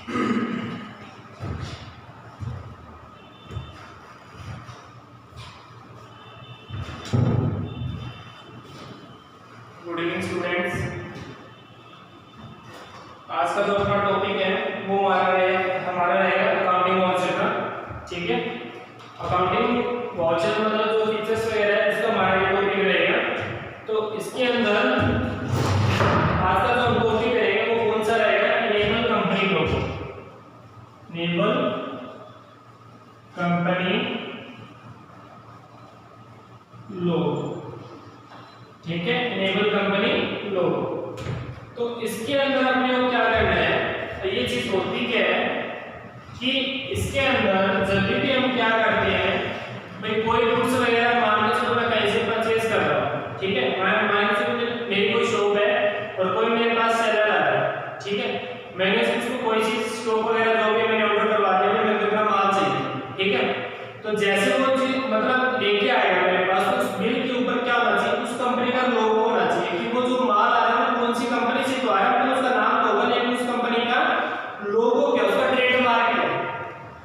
Good evening students. आज का जो अपना टॉपिक है वो हमारा रहेगा अकाउंटिंग वाउचर का। ठीक है, अकाउंटिंग वाउचर मतलब जो फीचर्स वगैरह है इसका हमारा टॉपिक रहेगा। तो इसके अंदर आज का जो टॉपिक रहेगा वो कौन सा रहेगा? इनेबल कंपनी लोगो। इनेबल कंपनी लोगो। ठीक है, इनेबल कंपनी लोगो। तो इसके अंदर हमने वो क्या करना है, तो ये चीज होती क्या है कि इसके अंदर जब भी हम क्या करते हैं भाई, कोई गुड्स वगैरह मान के चलो मैं कहीं से परचेज कर रहा हूँ। ठीक है, मान के चलो मेरी कोई शॉप है और कोई मेरे पास सेलर आ रहा है। ठीक है, मैंने उसको कोई चीज स्टॉक वगैरह जो भी मैंने ऑर्डर करवा दिया, मेरे को इतना माल चाहिए। ठीक है, तो जैसे वो चीज मतलब लेके आएगा मेरे पास, तो उस बिल के ऊपर क्या होना चाहिए, उस कंपनी का लोगो होना चाहिए कि वो जो माल आ रहा है वो कौन सी कंपनी से तो आ रहा है। मतलब उसका नाम होगा लेकिन उस कंपनी का लोगो क्या, उसका ट्रेडमार्क है,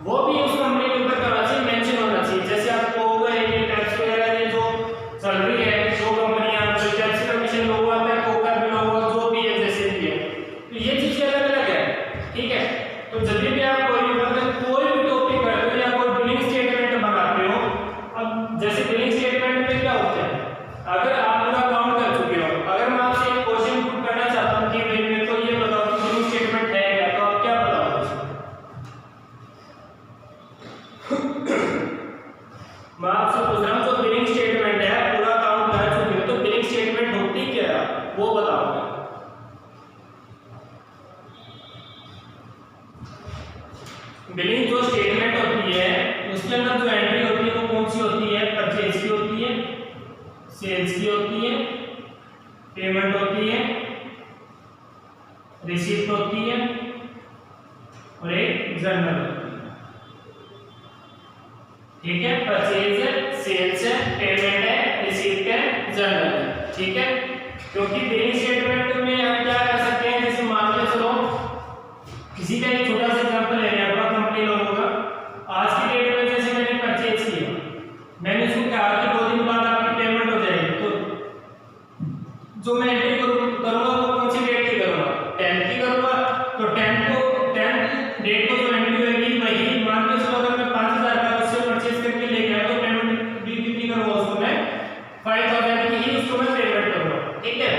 वो भी उस कंपनी के ऊपर होना चाहिए, मेंशन होना चाहिए। जैसे आपको होगा ये टैक्स वगैरह ये जो चल रही है, जो कंपनियां जो टैक्स कमीशन लोगो आता है, कोका भी लोगो जो भी है जैसे भी है, तो ये चीजें अलग अलग है। ठीक है, तो जब भी आप कोई भी टॉपिक करते हो या कोई बिलिंग स्टेटमेंट बनाते हो, अब जैसे बिलिंग स्टेटमेंट में क्या होता है, अगर आप पूरा काउंट कर चुके हो, अगर मैं आपसे एक क्वेश्चन पुट करना चाहता हूं कि भाई मेरे को ये बताओ कि बिलिंग स्टेटमेंट है क्या, तो आप क्या बताओगे? मैं आपसे पूछ रहा हूं जो बिलिंग स्टेटमेंट है, पूरा काउंट कर चुके हो, तो बिलिंग स्टेटमेंट होती क्या है वो बताओगे? बिलिंग जो स्टेटमेंट होती है उसके अंदर जो एंट्री होती है वो कौन सी होती है? परचेज की होती है, सेल्स की होती है, पेमेंट होती है, रिसीप्ट होती है और एक जर्नल होती है। ठीक है, परचेज है, सेल्स है, पेमेंट है, रिसीप्ट है, जर्नल है। ठीक है, क्योंकि बिलिंग स्टेटमेंट में हम क्या कर सकते हैं, जैसे मान के चलो किसी का एक छोटा सा एग्जांपल लेने हैं अपना कंपनी लोगों का। आज की डेट में जैसे मैंने परचेज किया, मैंने उसको कहा कि 2 दिन बाद आपकी पेमेंट हो जाएगी, तो जो मैं एंट्री करूंगा वो कौन सी डेट की करूंगा? 10 की करूंगा। तो 10 डेट को जो एंट्री होगी वही मान के चलो अगर मैं 5000 का उससे परचेज करके लेके आया तो पेमेंट भी कितनी करूंगा उसको मैं? 5000 की ही उसको मैं पेमेंट करूंगा। ठीक है,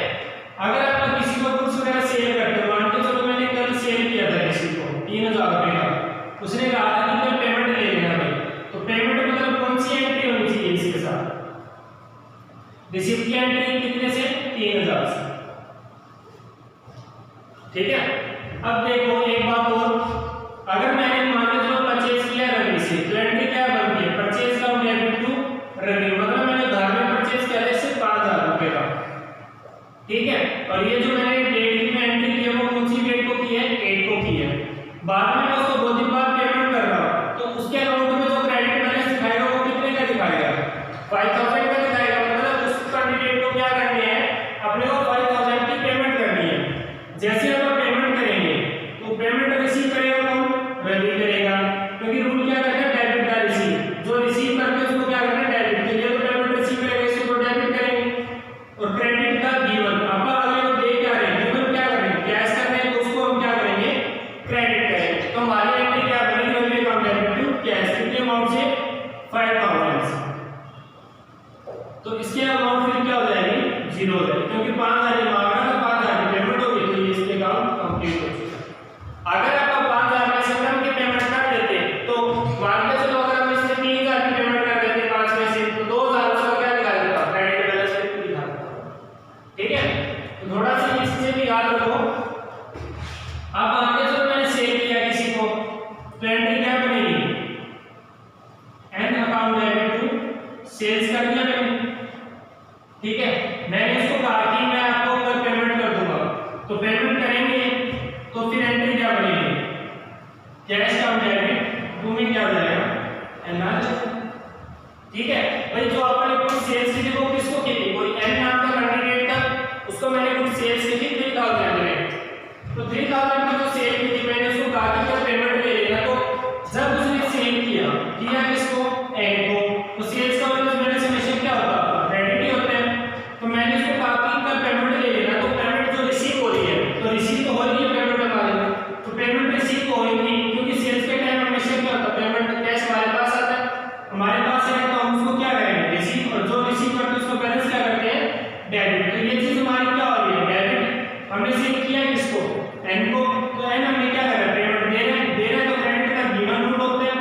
अगर आप किसी को कुछ वगैरह सेल करते हो, मान के चलो मैंने कल सेल किया था किसी को 3000 रुपए का, उसने कहा था कि मैं पेमेंट ले लेना भाई, तो पेमेंट मतलब कौन सी एंट्री होनी चाहिए इसके साथ? रिसीप्ट की एंट्री कितने से? 3000 से। ठीक है, अब देखो एक बात और, अगर मैंने मान के चलो परचेज किया रवि से, तो एंट्री क्या बनती है? परचेज का डेबिट टू रवि, मतलब मैंने घर में परचेज किया है सिर्फ 5000 रुपए का। ठीक है, और ये जो मैंने डेट में एंट्री की है वो कौन सी डेट को की है? 8 को की है। बाद में मैं उसको 2 दिन बाद पेमेंट कर रहा हूं, तो उसके अकाउंट में जो क्रेडिट बैलेंस दिखाएगा वो कितने का दिखाएगा? 5000 का दिखाएगा। मतलब उस कैंडिडेट को क्या करनी है, अपने को 5000 की पेमेंट करनी है। जैसे हम पेमेंट करेंगे तो पेमेंट रिसीव करेगा कौन? रवि करेगा, क्योंकि रूल क्या कहता है? डेबिट का रिसीव। जो रिसीव करते हैं उसको क्या करना है? डेबिट। तो ये तो पेमेंट रिसीव करेगा, इसको तो डेबिट करेंगे। और क्रेडिट का गिवन, अब अगले को दे क्या रहे हैं? गिवन क्या करेंगे? कैश कर रहे हैं, तो उसको हम क्या करेंगे? क्रेडिट करेंगे। तो हमारी एंट्री क्या बनेगी? Ravi account debit to cash, कितने अमाउंट से? 5000 से। तो इसके अमाउंट फिर क्या हो जाएगी? 0 हो जाएगी, क्योंकि 5000 मांग रहा था, 5000 की पेमेंट हो गई, तो ये इसके अकाउंट कंप्लीट हो चुका। अगर आप 5000 में से कम की पेमेंट कर देते, तो मान के चलो अगर हम इससे 3000 की पेमेंट कर देते 5 में से, तो 2000 उसका क्या दिखा देता? क्रेडिट बैलेंस दिखा देता। ठीक है, तो थोड़ा सा इस चीज भी याद रखो। अब मान के चलो मैंने सेल किया किसी को, तो एंट्री क्या बनेगी? N account debit to sales कर दिया मैंने। ठीक है, मैंने उसको कहा कि मैं आपको कल पेमेंट कर दूंगा, तो पेमेंट करेंगे, तो फिर एंट्री क्या बनेगी? कैश अकाउंट डेबिट टू में क्या हो जाएगा? एनआर। ठीक है भाई, जो आपने कुछ सेल्स की थी वो किसको की थी? कोई एन नाम का कैंडिडेट था, उसको मैंने कुछ सेल्स की थी 3000 में, तो 3000 में जो सेल की थी मैंने उसको कहा कि किसको, एन को। तो एन हमने क्या करा, पेमेंट दे रहे हैं तो क्रेडिट का गिवन रूल होता है,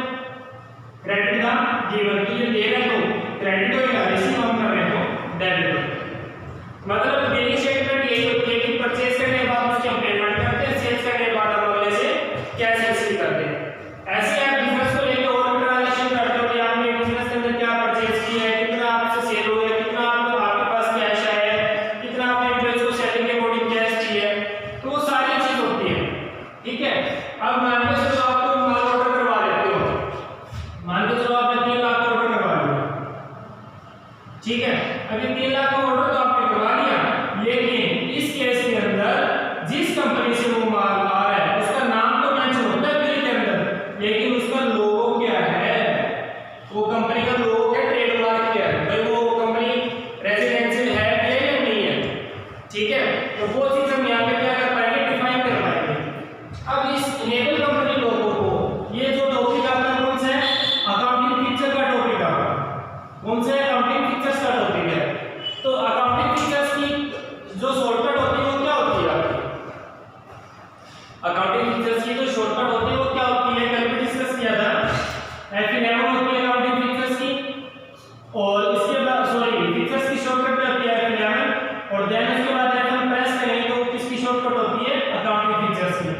क्रेडिट का गिवन। तो ये दे रहे हैं तो क्रेडिट होगा, रिसीव हम कर रहे हैं तो डेबिट होगा। मतलब बिलिंग स्टेटमेंट यही होती है कि परचेज करने के बाद उसकी हम पेमेंट करते हैं, सेल्स करने के बाद हम अगले से कैश रिसीव करते हैं। ऐसे आप बिजनेस को लेकर और ट्रांजैक्शन करते हो कि आपने बिजनेस के अंदर क्या परचेज किया है, कितना आपसे सेल हो गया, कितना आपके पास कैश आया है, कितना आपने एम्प्लॉइज को सैलरी के अकॉर्डिंग कैश दिया है, तो वो सारी चीज होती है। ठीक है, अब मान के चलो आपको माल ऑर्डर करवा देते हो, मान के चलो आपने 3 लाख का ऑर्डर करवा लिया। ठीक है, अभी 3 लाख का ऑर्डर तो आपने करवा लिया, लेकिन इस केस के अंदर जिस कंपनी से वो माल आ रहा है उसका नाम तो मेंशन होता है बिल के अंदर, लेकिन उसका लोगो क्या है, वो कंपनी का लोगो क्या, ट्रेडमार्क क्या है, भाई वो कंपनी रेजिडेंशियल है या नहीं है। ठीक है, तो वो चीज हम यहाँ पे क्या कर पाएंगे, डिफाइन कर पाएंगे। अब इस इनेबल कंपनी लोगो को, ये जो टॉपिक आपका कौन सा है, अकाउंटिंग फीचर का टॉपिक आपका कौन सा है, अकाउंटिंग फीचर्स का टॉपिक है। तो अकाउंटिंग फीचर्स की जो शॉर्टकट होती है वो क्या होती है आपकी, अकाउंटिंग फीचर्स की जो शॉर्टकट होती है वो क्या होती है, कल भी डिस्कस किया था, एफएनएम होती है अकाउंटिंग फीचर्स की, और इसके बाद सॉरी फीचर्स की शॉर्टकट क्या होती है एफएनएम, और देन उसके बाद जब हम प्रेस करेंगे तो किसकी शॉर्टकट होती है, अकाउंटिंग फीचर्स की।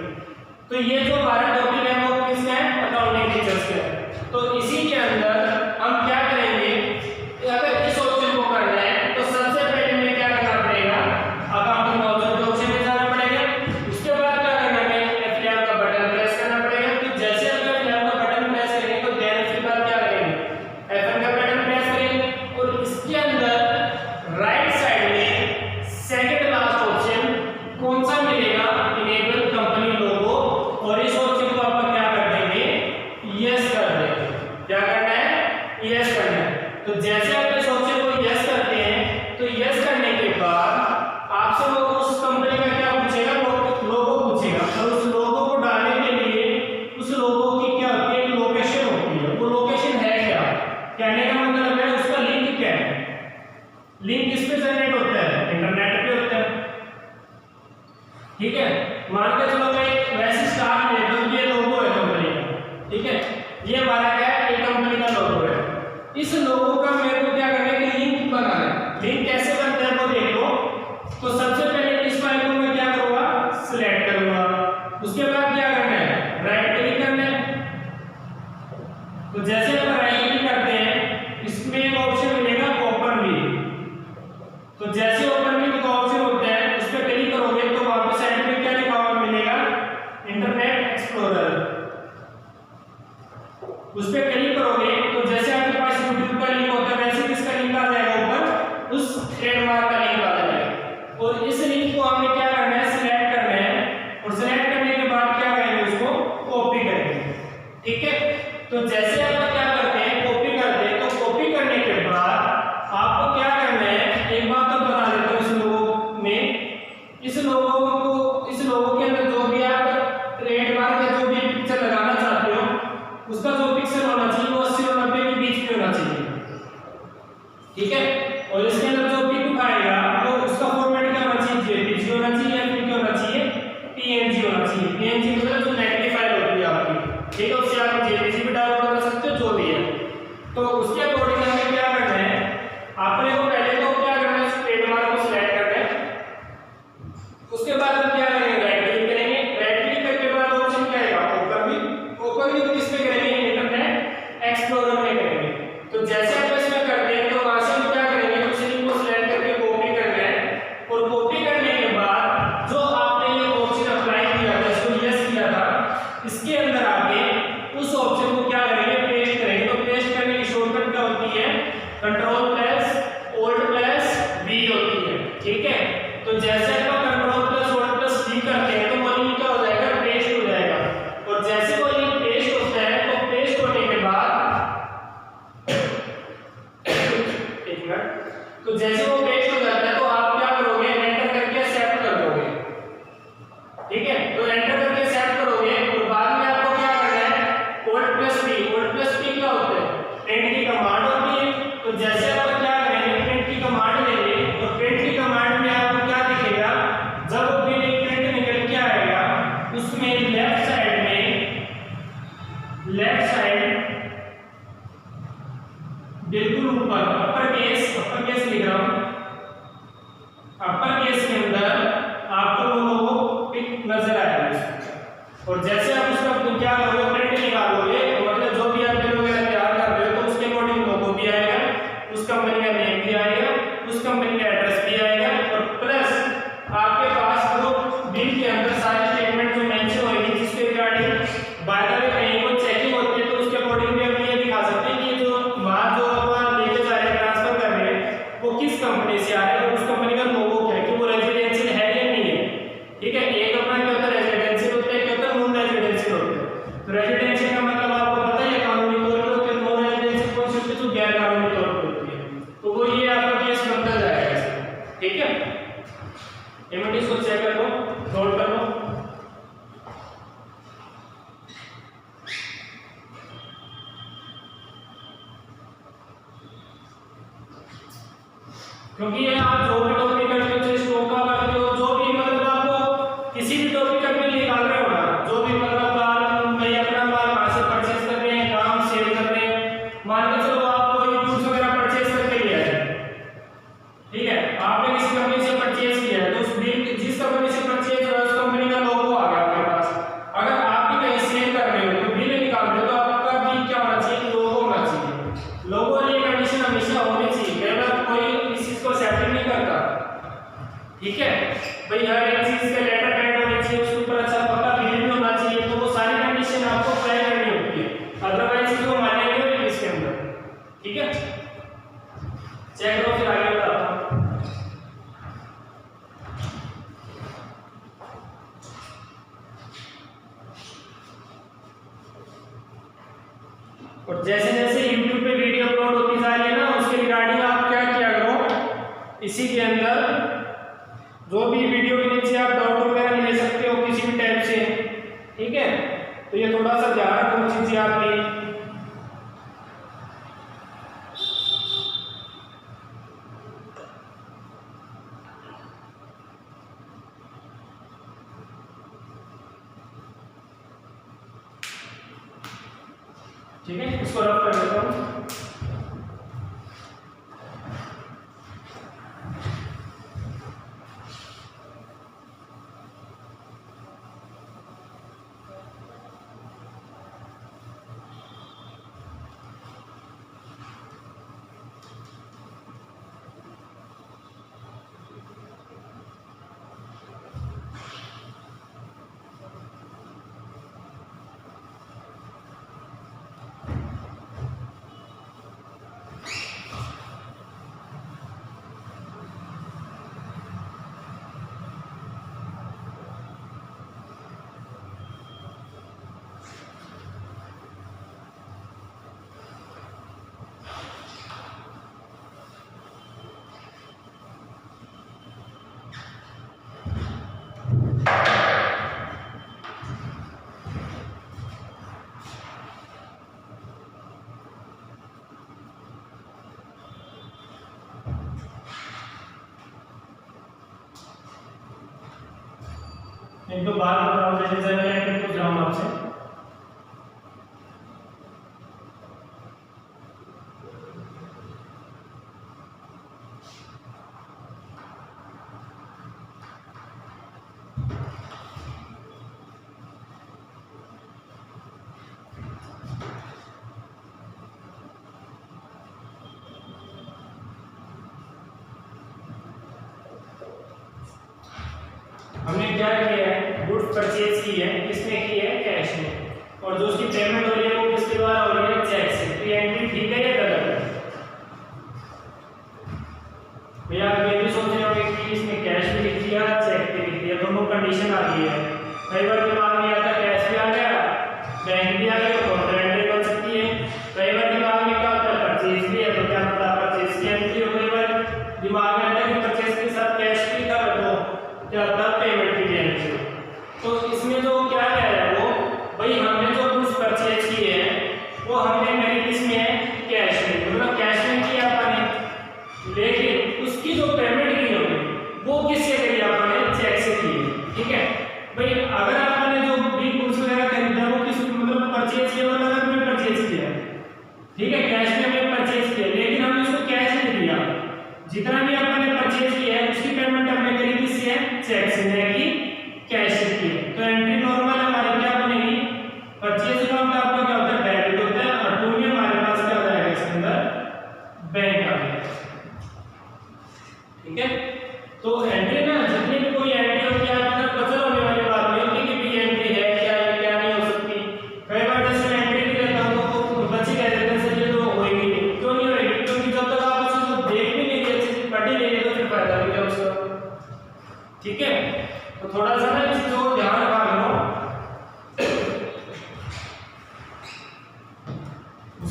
तो ये जो हमारा टॉपिक है वो किसका है, अकाउंटिंग फीचर्स का है। तो इसी के अंदर हम क्या करेंगे, अगर इस ऑप्शन को करना है तो सबसे पहले हमें क्या करना पड़ेगा, अकाउंटिंग ऑप्शन में जाना पड़ेगा। उसके बाद क्या करना है, F11 का बटन प्रेस करना पड़ेगा। तो जैसे हम F11 का बटन प्रेस करेंगे तो देन उसके बाद क्या करेंगे, F1 का बटन प्रेस करेंगे, और इसके अंदर राइट साइड में सेकंड लास्ट ऑप्शन कौन सा मिलेगा, इनेबल कंपनी लोगो, और इस ऑप्शन को आप क्या कर देंगे, यस कर देंगे। क्या करना है, यस करना है। तो जैसे आप इस ऑप्शन को यस करते हैं तो यस करने के बाद आपसे वो उस कंपनी का क्या पूछेगा, लोगो पूछेगा, और उस लोगो को डालने के लिए उस लोगो की क्या होती है, लोकेशन होती है। वो लोकेशन है क्या, कहने का मतलब है उसका लिंक क्या है, लिंक किस पे जनरेट होता है, इंटरनेट पे होता है। ठीक है, मान के चलो मैं वैसे स्टार्ट में तो ये लोगो है कंपनी का। ठीक है, ये हमारा क्या है, एक कंपनी का लोगो है। इस लोगो का मेरे को क्या करना है कि लिंक बनाना है। लिंक कैसे बनता है वो देख लो। तो सबसे पहले इस फाइल को मैं क्या करूंगा, सिलेक्ट करूंगा, उसके बाद क्या करना है, राइट क्लिक करना है। तो जैसे हम राइट क्लिक करते हैं इसमें एक ऑप्शन मिलेगा ओपन व्यू। तो जैसे ओपन व्यू का ऑप्शन होता है उस पर क्लिक करोगे तो वहां पे साइड में क्या लिखा हुआ मिलेगा, इंटरनेट एक्सप्लोरर। उस पर क्लिक करोगे तो जैसे आपके पास यूट्यूब का लिंक होता है वैसे किसका लिंक आ जाएगा ऊपर, उस ट्रेडमार्क का लिंक आ जाएगा। और इस लिंक को हमें क्या करना है, सिलेक्ट करना है, और सिलेक्ट करने के बाद क्या करेंगे, उसको कॉपी करेंगे। ठीक है, तो जैसे आप क्या करते हैं, कॉपी करते हैं, तो कॉपी करने के बाद आपको क्या करना है, एक बात तो बता देता हूँ, इस लोगो में, इस लोगो के अंदर जो भी आप ट्रेडमार्क या जो भी पिक्चर लगाना चाहते हो उसका जो पिक्सल होना चाहिए वो 80 और 90 के बीच में होना चाहिए। ठीक है, और इसके अंदर जो पिक उठाएगा वो उसका फॉर्मेट क्या होना चाहिए, जेपीजी होना चाहिए, या फिर क्या होना चाहिए, पीएनजी होना चाहिए। पीएनजी मतलब जो नेगेटिव फाइल होती है आपकी। ठीक है, उससे आप जेपीजी भी डाउनलोड कर सकते हो नजर आएगा उसको। और जैसे आप उसका क्या करोगे, प्रिंट निकालोगे, तो मतलब जो भी आप बिल वगैरह तैयार कर रहे हो तो उसके अकॉर्डिंग लोगो भी आएगा, उस कंपनी का नेम भी आएगा, उस कंपनी का एड्रेस भी आएगा, और प्लस आपके पास वो बिल के अंदर सारी स्टेटमेंट जो मेंशन होगी जिसके रिगार्डिंग बाय द वे कहीं को चेकिंग होती है तो उसके अकॉर्डिंग भी हम ये दिखा सकते हैं कि जो माल जो आप लेके जा रहे हैं, ट्रांसफर कर रहे हैं, वो किस कंपनी से आ रहा है और उस कंपनी का लोगो क्या है, कि वो रेजिडेंशियल है या नहीं है। ठीक है, एक अपना क्या होता है रेजिडेंशियल होता है, क्या होता है नॉन रेजिडेंशियल होता है। तो रेजिडेंशियल का मतलब आपको पता ही है कानूनी तौर पे होता है, नॉन रेजिडेंशियल कौन सी होती है, जो गैर कानूनी तौर पे होती है। तो वो ये आपका केस बनता जाएगा ऐसे। ठीक है, एमटी को चेक कर लो, नोट कर लो। क्योंकि ये आप जो भी टॉपिक करते हो, चाहे स्टॉक का करते हो, जो भी मतलब आपको किसी भी टॉपिक का बिल निकाल रहे हो ना, जो भी मतलब आप भाई अपना माल कहाँ से परचेज कर रहे हैं, काम सेल कर रहे हैं, मान के चलो आप कोई गुड्स वगैरह परचेज करके लिया है, ठीक है, आपने किसी कंपनी से परचेज किया है, तो उस बिल जिस कंपनी से परचेज हुआ उस कंपनी का लोगो आ गया आपके पास। अगर आप भी कहीं सेल कर रहे हो तो बिल निकाल रहे हो तो आपका भी क्या होना चाहिए, लोगो होना चाहिए। लोगो और ये कंडीशन हमेशा होनी चाहिए, अगर कोई इस चीज को एक्सेप्ट नहीं करता। ठीक है भाई, हर एक चीज का लेटर पैड होनी चाहिए, उसके ऊपर अच्छा पक्का बिल भी होना चाहिए, तो वो सारी कंडीशन आपको अप्लाई करनी होती है, अदरवाइज इसको मानेंगे नहीं इसके अंदर। ठीक है, चेक करो फिर आगे बताता हूं। और जैसे जैसे YouTube पे वीडियो अपलोड होती जा रही है ना, उसके रिगार्डिंग आप क्या किया करो, इसी के अंदर जो भी वीडियो के नीचे आप डाउट वगैरह ले सकते हो किसी भी टाइप से। ठीक है, तो ये थोड़ा सा ध्यान रखो चीजें आपकी। ठीक है, इसको रफ कर देता हूँ। एक तो बात बताओ, जैसे मैं पूछ रहा हूँ आपसे, हमने क्या किया है, गुड्स परचेज की है, किसने की है, कैश में, और जो उसकी पेमेंट हो रही है वो किसके द्वारा हो रही है, चेक से। तो ये एंट्री ठीक है या गलत है? भैया आप ये भी सोच रहे होंगे कि इसमें कैश भी लिख दिया, चेक भी लिख दिया, दोनों कंडीशन आ गई है। कई बार दिमाग में आता कैश भी आ गया, बैंक भी आ गया, तो काउंटर एंट्री बन सकती है। कई बार दिमाग में क्या होता है, परचेज भी है, तो क्या पता परचेज की एंट्री हो। कई बार दिमाग में आता है कि परचेज के साथ कैश भी था, तो क्या होता है पेमेंट की एंट्री। तो इसमें जो क्या है वो भाई, हमने जो गुड्स परचेज किए हैं वो हमने करी किसमें है, कैश में, मतलब कैश में किया आपने, लेकिन उसकी जो पेमेंट की हमने वो किससे करी, आपने चेक से की है। ठीक है भाई, अगर आपने जो भी गुड्स वगैरह खरीदा वो किस मतलब परचेज किया, मतलब में परचेज किया, ठीक है, कैश में हमने परचेज किया, लेकिन हमने उसको कैश नहीं दिया, जितना भी आपने परचेज किया है उसकी पेमेंट हमने करी किससे है, चेक से, नहीं कि कैश से की है। तो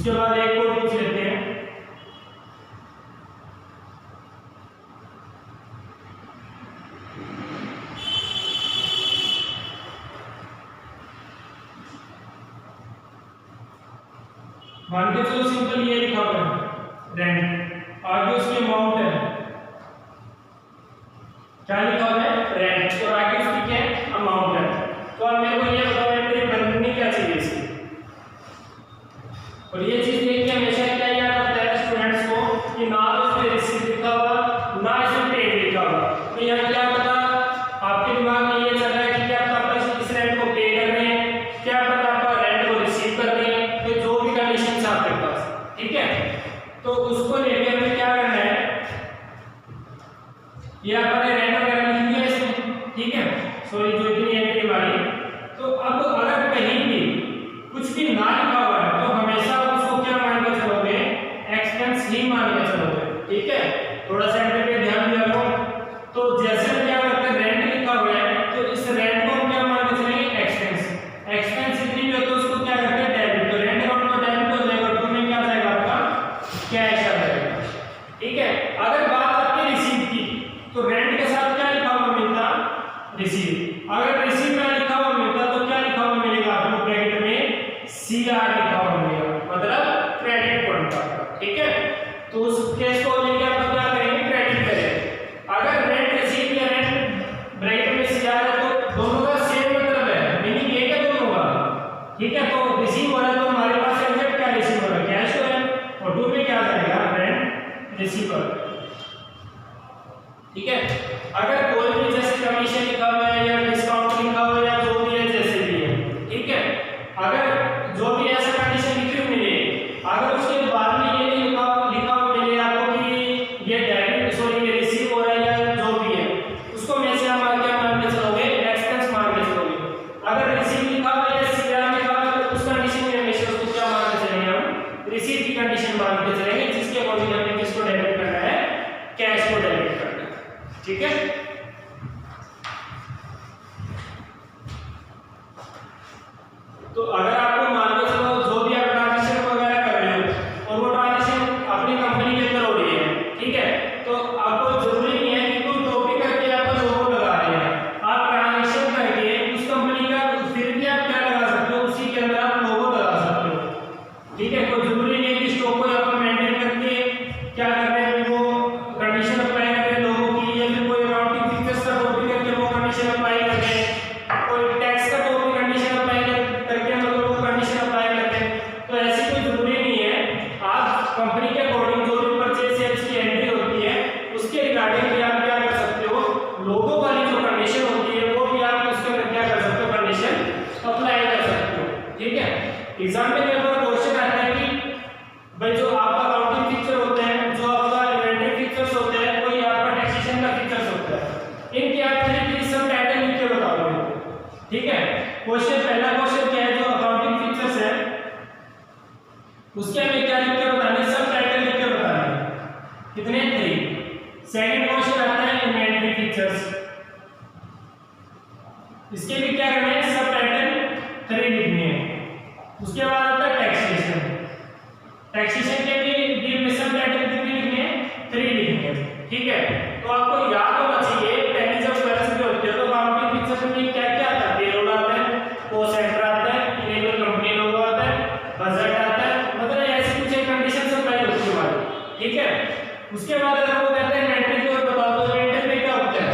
उसके बाद एक और पूछ लेते हैं। मान के चलो सिंपल ये लिखा हुआ है रेंट, आगे उसके अमाउंट है, क्या लिखा हुआ है रेंट, और आगे उसकी क्या है अमाउंट है। तो अब मेरे को ये बताओ एंट्री बननी क्या चाहिए इसकी, और ये चीज देखिए हमेशा क्या याद आता है स्टूडेंट्स को कि ना तो उसमें रिसीट लिखा हुआ ना इसमें पेड लिखा हुआ। तो यहाँ क्या पता आपके दिमाग में ये चल रहा है कि क्या आप इस रेंट को पे कर रहे हैं, क्या पता आप रेंट को रिसीव कर रहे हैं, तो जो भी कंडीशन है आपके पास, ठीक है। तो उसको लेके हमें क्या करना है, ये आपने रेंट वगैरह लिख दिया इसमें, ठीक है। सॉरी जो इतनी एंट्री हमारी, तो अब अगर कहीं भी कुछ भी ना लिखा हुआ है तो हमेशा उसको क्या मान के चलोगे, एक्सपेंस ही मान के चलोगे, ठीक है। थोड़ा सा एंट्री पे ध्यान दिया करो। तो जैसे क्या करते हैं रेंट लिखा हुआ है तो इस रेंट को हम क्या मान के चलेंगे एक्सपेंस, एक्सपेंस इतनी भी हो तो उसको क्या करते हैं डेबिट, तो रेंट अकाउंट में डेबिट हो जाएगा तो में क्या जाएगा आपका कैश आ जाएगा, ठीक है। अगर बात आपकी रिसीव की तो रेंट के साथ क्या लिखा हुआ मिलता रिसीव, अगर रिसीव में लिखा हुआ मिलता तो क्या लिखा हुआ मिलेगा आपको ब्रैकेट में सीआर लिखा हुआ मिलेगा, मतलब क्रेडिट पॉइंट, ठीक है। तो उस केस को लेके आप क्या करेंगे क्रेडिट करेंगे। अगर रेंट रिसीव या रेंट ब्रैकेट में सीआर है तो दोनों का सेम मतलब है, मीनिंग एक है दोनों का, ठीक है। तो रिसीव हो रहा है तो हमारे पास एग्जैक्ट क्या रिसीव हो रहा है कैश हो रहा है, और टू में क्या जाएगा रेंट रिसीवर, ठीक है। अगर कोई भी जैसे कमीशन लिखा हुआ है या डिस्काउंट लिखा हुआ है या जो भी है जैसे भी है, ठीक है। अगर जो भी ऐसा कंडीशन लिखी हुई मिले, अगर उसके बाद में ये नहीं लिखा हुआ मिले आपको कि ये डेबिट सॉरी ये रिसीव हो रहा है या जो भी है, उसको हमेशा आप क्या मान के चलोगे एक्सपेंस मान के चलोगे। अगर रिसीव लिखा हुआ है या सीआर लिखा हुआ है तो उस कंडीशन में हमेशा उसको क्या मान के चलेंगे हम रिसीव की कंडीशन मान के चलेंगे, जिसके अकॉर्डिंग हमें किसको डेबिट करना है कैश को डेबिट करना है, ठीक है। तो अगर आपको मान के चलो जो भी आप ट्रांजैक्शन वगैरह कर रहे हो और वो ट्रांजैक्शन अपनी कंपनी के अंदर हो रही है, ठीक है, तो आपको जरूरी नहीं है कि कोई टॉपिक करके आप लोगो लगा रहे हैं, आप ट्रांजैक्शन करके उस कंपनी का फिर भी आप क्या लगा सकते हो उसी के अंदर आप लोगो लगा सकते हो, ठीक है। कोई जरूरी नहीं है कि स्टॉक को आप मेंटेन करके क्या कर रहे हैं वो कंडीशन अप्लाई कर रहे हैं लोगों की, या फिर कोई अकाउंटिंग फीचर्स का टॉपिक करके वो कंडीशन अप्लाई कर रहे हैं, कोई टैक्स का टॉपिक कंडीशन अप्लाई करके हम लोग वो कंडीशन अप्लाई करते हैं। तो ऐसी कोई जरूरी नहीं है, आप कंपनी के अकॉर्डिंग जो भी परचेज सेल्स की एंट्री होती है उसके रिगार्डिंग भी आप क्या कर सकते हो, लोगों वाली जो कंडीशन होती है वो भी आप उसके अंदर क्या कर सकते हो कंडीशन अप्लाई कर सकते हो, ठीक है। एग्जाम में मेरे पास क्वेश्चन आता है कि भाई जो आपका अकाउंटिंग फीचर होते हैं, जो आपका इन्वेंटरी फीचर्स होते हैं, कोई आपका टैक्सेशन का फीचर्स होता है, इनके आप प्लीज सब टाइटल लिख के बताओ, ठीक है। क्वेश्चन पहला क्वेश्चन क्या है जो अकाउंटिंग फीचर्स है उसके हमें क्या लिख के बताना है, सब टाइटल लिख के बताना है, कितने 3। सेकंड क्वेश्चन आता है इन्वेंटरी फीचर्स, इसके भी क्या करना है सब टाइटल 3 लिखने हैं। उसके बाद आता है टैक्सेशन, टैक्सेशन के भी सब टाइटल कितने लिखने हैं 3 लिखने हैं, ठीक है। तो आपको याद होना चाहिए पहले जब क्वेश्चन होते हैं तो अकाउंटिंग फीचर्स में क्या क्या आता है, पेरोल आता है, कॉस्ट सेंटर आता है, इनेबल कंपनी लोगो आता है, बजट आता है, मतलब ऐसी कुछ एक कंडीशन अप्लाई होती है हमारी, ठीक है। उसके बाद अगर वो कहते हैं इन्वेंटरी की ओर बताओ तो इन्वेंटरी में क्या होता है,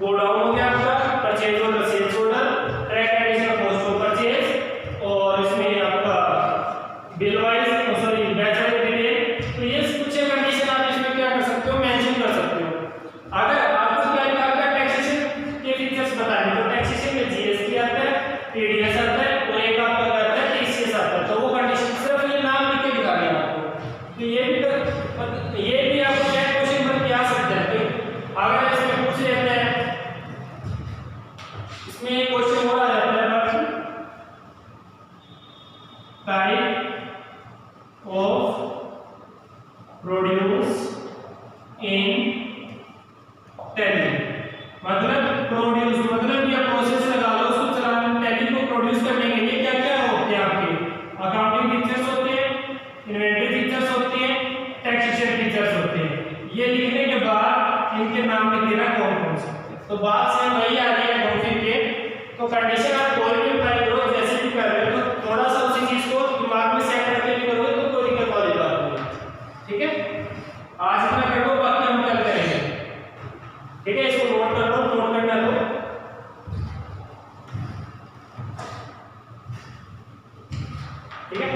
गोडाउन हो गया आपका, purchase order, sales order, track addition, cost of purchase, और इसमें आपका bill wise sorry batch wise detail. तो ये कुछ कंडीशन आप इसमें क्या कर सकते हो मेंशन कर सकते हो। अगर आपको क्या लिखा है टैक्सेशन के फीचर्स बताने तो टैक्सेशन में जीएसटी आता है, टीडीएस आता है, और एक आपका आता है टीसीएस आता है, तो वो कंडीशन सिर्फ ये नाम लिख के दिखा दिया आपको। तो ये भी आपको क्या क्वेश्चन बन के आ सकता है। तो अगर इसमें पूछ लेते हैं, इसमें एक क्वेश्चन और आ जाता है type of produce in tally, मतलब प्रोड्यूस मतलब या प्रोसेस लगा लो उसको चलाने टैली को प्रोड्यूस कंडीशन आप कोई भी अप्लाई करो, जैसे भी कर रहे हो, तो थोड़ा सा उसी चीज को दिमाग में सेट करके भी करोगे तो कोई दिक्कत वाली बात नहीं है। ठीक है, आज इतना कर लो, बाकी हम कल करेंगे। ठीक है, इसको नोट कर लो, नोट करना लो। ठीक है।